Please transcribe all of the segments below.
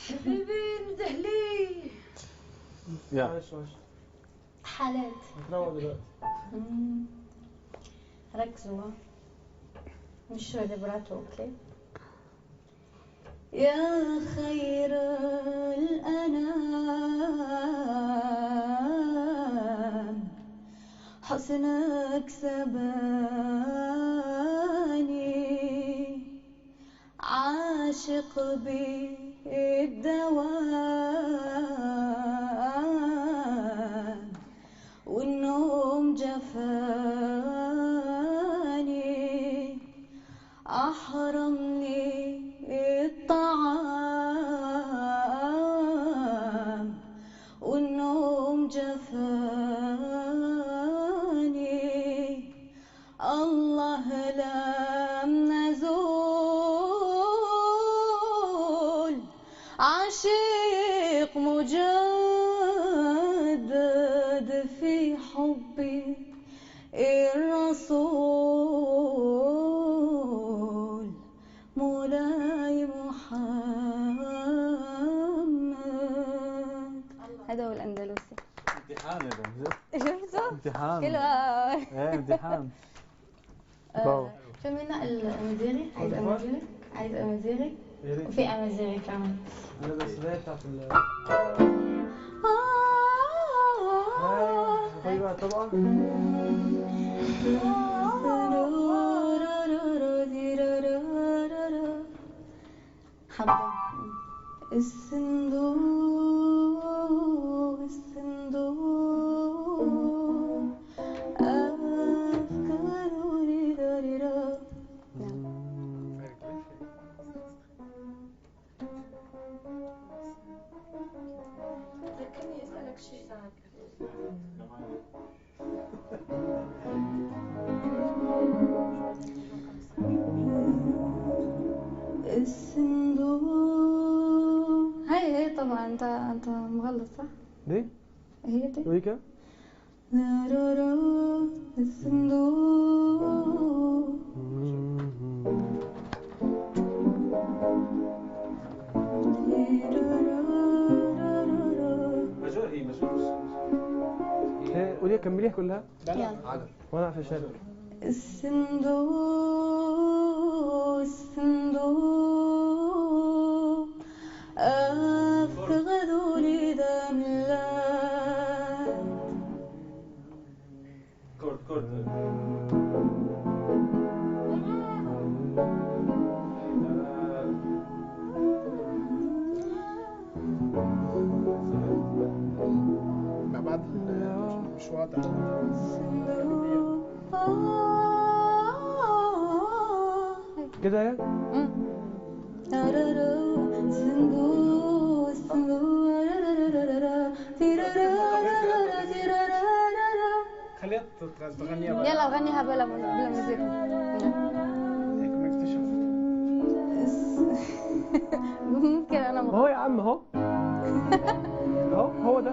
حبيبي ندهلي يا حالات ركزوا مش دبراتو اوكي. يا خير الأنام حسنك سباني عاشق بالدوام والنوم جفاني أحرمني الطعام والنوم جفاني الله لم نزول عاشق مجدد في حبي الرسول مولاي محمد. هذا هو الأندلسي. امتحان يا بنت. شفتوا؟ امتحان. حلو. ايه امتحان. شو منا الأمازيغي؟ عايز أمازيغي؟ عايز أمازيغي؟ وفي أمازيغي كمان. أنا بس سمعتها في هاي بقى طبعا. حبة الصندوق أفكاري داريرا. ذكرني أسألك شيء ساعات. الصندوق هي طبعا انت مغلط صح؟ دي؟ هي دي؟ ويكا؟ الصندوق مجهول هي مجهول. قوليها كمليها كلها. يلا وانا عشان شارك. الصندوق أفقد لدم الله. كورد ما بعد مش واضح. كده يا خليها تغنيها بقى. يلا غنيها بلا موسيقى. هيك بنكتشف. ممكن انا اهو يا عم اهو. هو ده.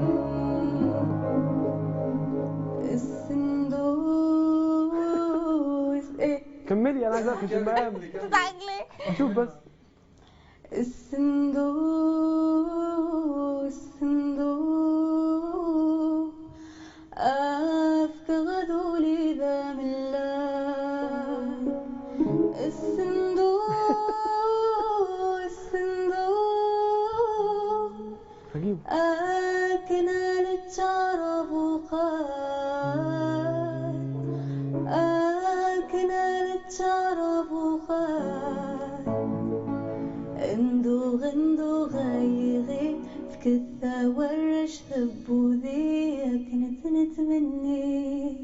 الصندوق ايه كملي انا عايز اقفش المقام. تضحك ليه؟ اشوف بس. الصندوق أفقد لدم الله. الصندوق هجيب. أكنى للتربخات اندو غيغي فكثة ورش ثبوذي كنت نتمني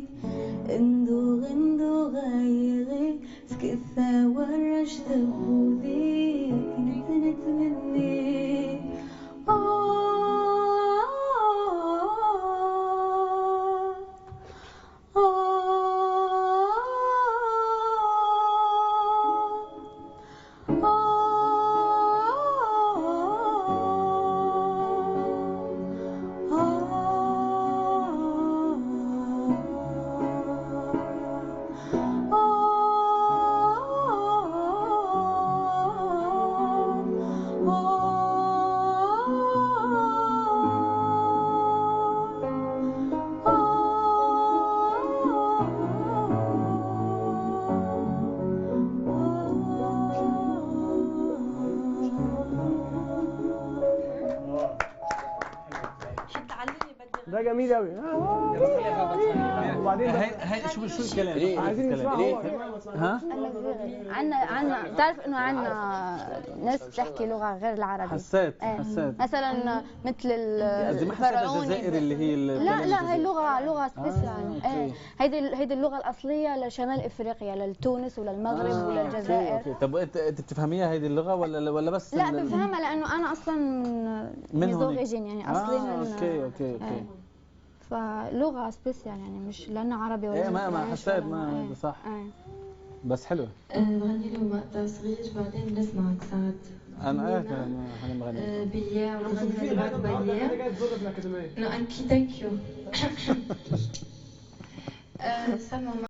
اندو غيغي فكثة ورش ثبوذي كنت نتمني Oh ده جميل قوي. وبعدين بقى هاي شو الكلام؟ عايزين نسمعه. ها؟ عنا بتعرف انه عنا ناس بتحكي لغه غير العربي. حسيت مثلا مثل قصدي ما حسيت الجزائري اللي هي لا هي لغه سبيسيال. هيدي اللغه الاصليه لشمال افريقيا، لتونس وللمغرب وللجزائر. اوكي. طب انت بتفهميها هيدي اللغه ولا بس؟ لا بفهمها لانه انا اصلا من ميزوغيجين يعني اصلي من اوكي. فلغه سبيسيال يعني مش لانه عربي ولا ما حسيت ما صح. بس حلوه. نغني لهم وقتها صغير بعدين نسمعك ساعات. انا انا مغني بياع ونغني لك بياع. انا قاعد تزود في الاكاديميه. No, thank you. سما